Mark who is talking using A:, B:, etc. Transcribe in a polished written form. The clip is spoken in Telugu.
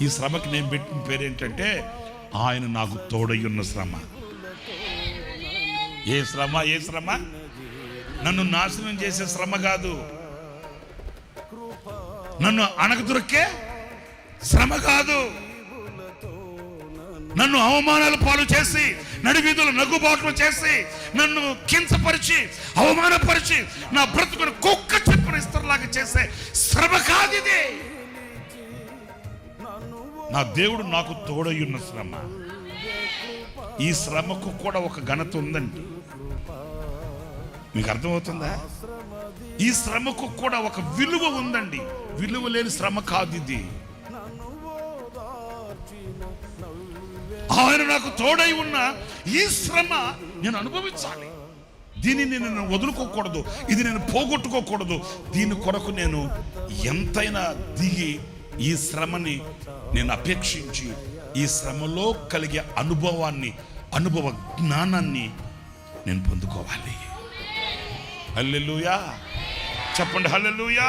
A: ఈ శ్రమకి నేను పెట్టిన పేరు ఏంటంటే ఆయన నాకు తోడయ్యున్న శ్రమ. ఏ శ్రమ? ఏ శ్రమ? నన్ను నాశనం చేసే శ్రమ కాదు, నన్ను అణగదొరికే శ్రమ కాదు, నన్ను అవమానాల పాలు చేసి నడివీధులు నగ్గుబాట్లు చేసి నన్ను కించపరిచి అవమానపరిచి నా బ్రతుకును కుక్క చెప్పిన ఇస్తరులాగా చేసే శ్రమ కాదు ఇది. నా దేవుడు నాకు తోడయ్యున్న శ్రమ. ఈ శ్రమకు కూడా ఒక ఘనత ఉందండి. మీకు అర్థమవుతుందా? ఈ శ్రమకు కూడా ఒక విలువ ఉందండి. విలువ లేని శ్రమ కాదు ఇది. ఆయన నాకు తోడై ఉన్న ఈ శ్రమ నేను అనుభవించాలి. దీనిని నేను వదులుకోకూడదు, ఇది నేను పోగొట్టుకోకూడదు. దీని కొరకు నేను ఎంతైనా దిగి ఈ శ్రమని నేను అపేక్షించి ఈ శ్రమలో కలిగే అనుభవ జ్ఞానాన్ని నేను పొందుకోవాలి. హల్లెలూయా చెప్పండి, హల్లెలూయా.